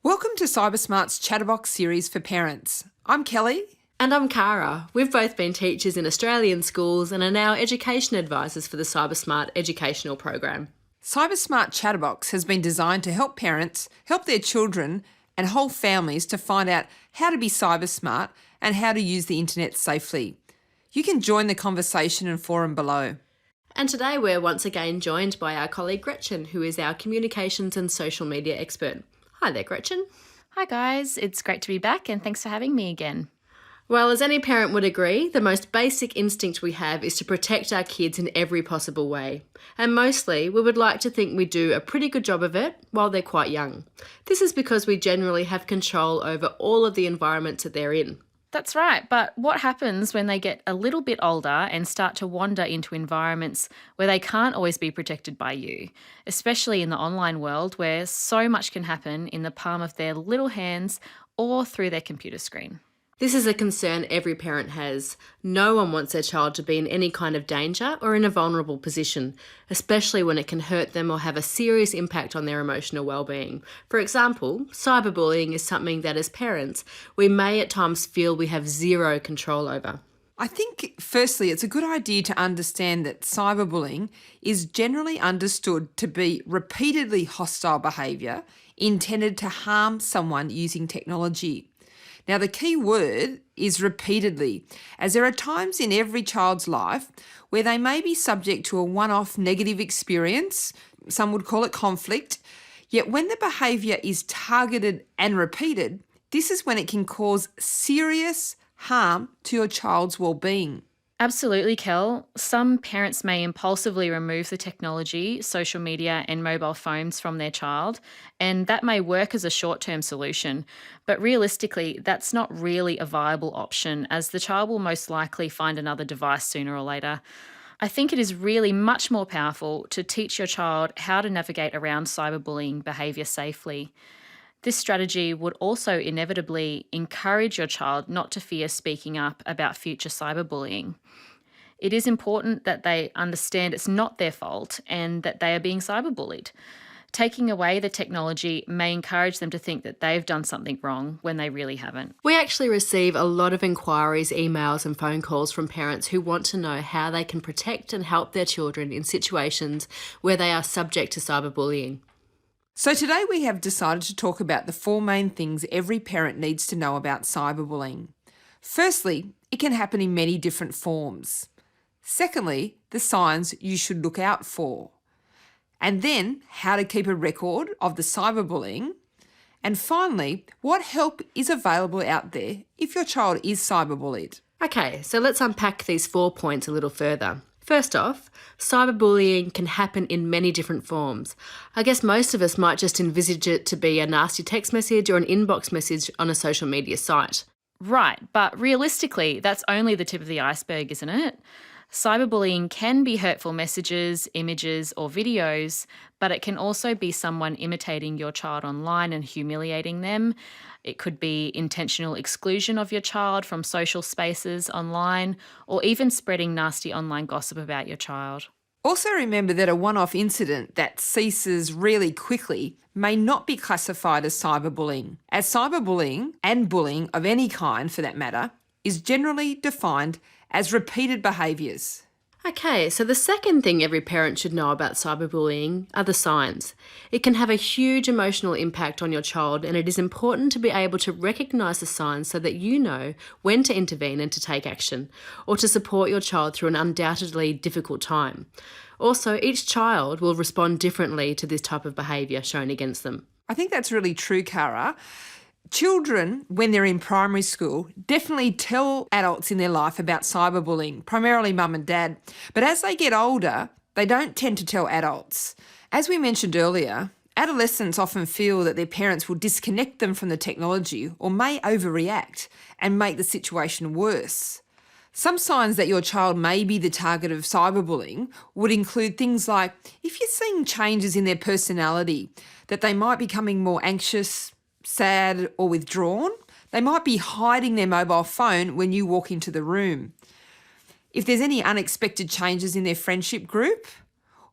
Welcome to Cybersmart's Chatterbox series for parents. I'm Kelly. And I'm Cara. We've both been teachers in Australian schools and are now education advisors for the Cybersmart educational program. Cybersmart Chatterbox has been designed to help parents help their children and whole families to find out how to be cyber smart and how to use the internet safely. You can join the conversation and forum below. And today we're once again joined by our colleague Gretchen, who is our communications and social media expert. Hi there, Gretchen. Hi guys, it's great to be back and thanks for having me again. Well, as any parent would agree, the most basic instinct we have is to protect our kids in every possible way. And mostly, we would like to think we do a pretty good job of it while they're quite young. This is because we generally have control over all of the environments that they're in. That's right, but what happens when they get a little bit older and start to wander into environments where they can't always be protected by you, especially in the online world where so much can happen in the palm of their little hands or through their computer screen? This is a concern every parent has. No one wants their child to be in any kind of danger or in a vulnerable position, especially when it can hurt them or have a serious impact on their emotional well-being. For example, cyberbullying is something that as parents, we may at times feel we have zero control over. I think, firstly, it's a good idea to understand that cyberbullying is generally understood to be repeatedly hostile behaviour intended to harm someone using technology. Now, the key word is repeatedly, as there are times in every child's life where they may be subject to a one-off negative experience, some would call it conflict, yet when the behaviour is targeted and repeated, this is when it can cause serious harm to your child's well-being. Absolutely, Kel. Some parents may impulsively remove the technology, social media and mobile phones from their child, and that may work as a short-term solution. But realistically, that's not really a viable option as the child will most likely find another device sooner or later. I think it is really much more powerful to teach your child how to navigate around cyberbullying behaviour safely. This strategy would also inevitably encourage your child not to fear speaking up about future cyberbullying. It is important that they understand it's not their fault and that they are being cyberbullied. Taking away the technology may encourage them to think that they've done something wrong when they really haven't. We actually receive a lot of inquiries, emails and phone calls from parents who want to know how they can protect and help their children in situations where they are subject to cyberbullying. So today we have decided to talk about the four main things every parent needs to know about cyberbullying. Firstly, it can happen in many different forms. Secondly, the signs you should look out for. And then how to keep a record of the cyberbullying. And finally, what help is available out there if your child is cyberbullied. Okay, so let's unpack these 4 points a little further. First off, cyberbullying can happen in many different forms. I guess most of us might just envisage it to be a nasty text message or an inbox message on a social media site. Right, but realistically, that's only the tip of the iceberg, isn't it? Cyberbullying can be hurtful messages, images, or videos, but it can also be someone imitating your child online and humiliating them. It could be intentional exclusion of your child from social spaces online, or even spreading nasty online gossip about your child. Also remember that a one-off incident that ceases really quickly may not be classified as cyberbullying, as cyberbullying, and bullying of any kind for that matter, is generally defined as repeated behaviours. Okay, so the second thing every parent should know about cyberbullying are the signs. It can have a huge emotional impact on your child, and it is important to be able to recognise the signs so that you know when to intervene and to take action, or to support your child through an undoubtedly difficult time. Also, each child will respond differently to this type of behaviour shown against them. I think that's really true, Cara. Children, when they're in primary school, definitely tell adults in their life about cyberbullying, primarily mum and dad. But as they get older, they don't tend to tell adults. As we mentioned earlier, adolescents often feel that their parents will disconnect them from the technology or may overreact and make the situation worse. Some signs that your child may be the target of cyberbullying would include things like if you're seeing changes in their personality, that they might be becoming more anxious, sad or withdrawn. They might be hiding their mobile phone when you walk into the room. If there's any unexpected changes in their friendship group,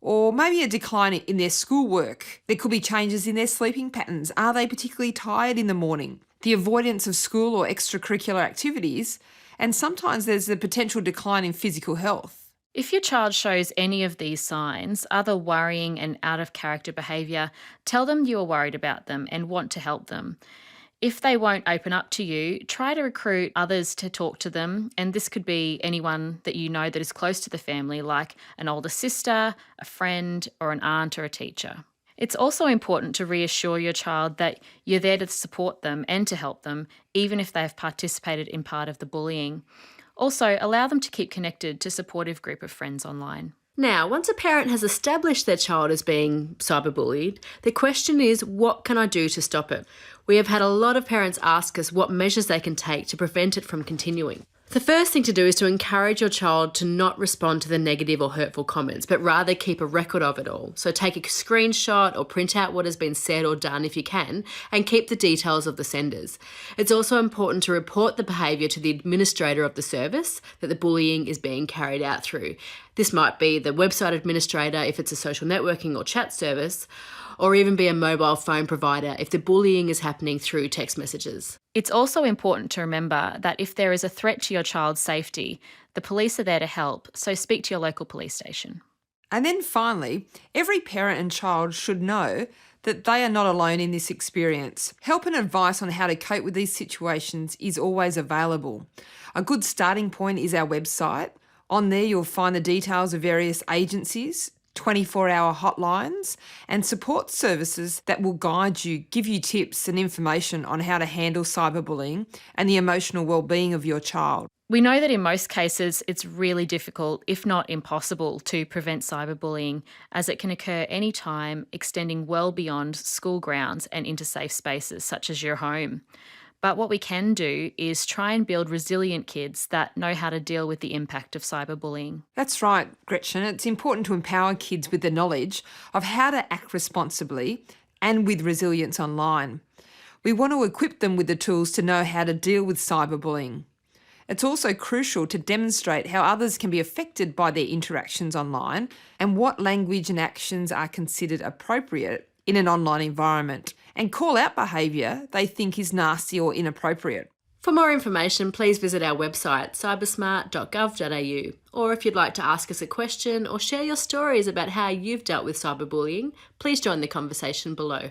Or maybe a decline in their schoolwork. There could be changes in their sleeping patterns. Are they particularly tired in the morning? The avoidance of school or extracurricular activities. And sometimes there's the potential decline in physical health. If your child shows any of these signs, other worrying and out of character behaviour, tell them you are worried about them and want to help them. If they won't open up to you, try to recruit others to talk to them, and this could be anyone that you know that is close to the family, like an older sister, a friend, or an aunt or a teacher. It's also important to reassure your child that you're there to support them and to help them, even if they've participated in part of the bullying. Also, allow them to keep connected to a supportive group of friends online. Now, once a parent has established their child as being cyberbullied, the question is, what can I do to stop it? We have had a lot of parents ask us what measures they can take to prevent it from continuing. The first thing to do is to encourage your child to not respond to the negative or hurtful comments, but rather keep a record of it all. So take a screenshot or print out what has been said or done if you can, and keep the details of the senders. It's also important to report the behaviour to the administrator of the service that the bullying is being carried out through. This might be the website administrator if it's a social networking or chat service, or even be a mobile phone provider if the bullying is happening through text messages. It's also important to remember that if there is a threat to your child's safety, the police are there to help, so speak to your local police station. And then finally, every parent and child should know that they are not alone in this experience. Help and advice on how to cope with these situations is always available. A good starting point is our website. On there you'll find the details of various agencies, 24-hour hotlines and support services that will guide you, give you tips and information on how to handle cyberbullying and the emotional well-being of your child. We know that in most cases it's really difficult, if not impossible, to prevent cyberbullying, as it can occur anytime, extending well beyond school grounds and into safe spaces such as your home. But what we can do is try and build resilient kids that know how to deal with the impact of cyberbullying. That's right, Gretchen. It's important to empower kids with the knowledge of how to act responsibly and with resilience online. We want to equip them with the tools to know how to deal with cyberbullying. It's also crucial to demonstrate how others can be affected by their interactions online and what language and actions are considered appropriate in an online environment, and call out behaviour they think is nasty or inappropriate. For more information, please visit our website cybersmart.gov.au, or if you'd like to ask us a question or share your stories about how you've dealt with cyberbullying, please join the conversation below.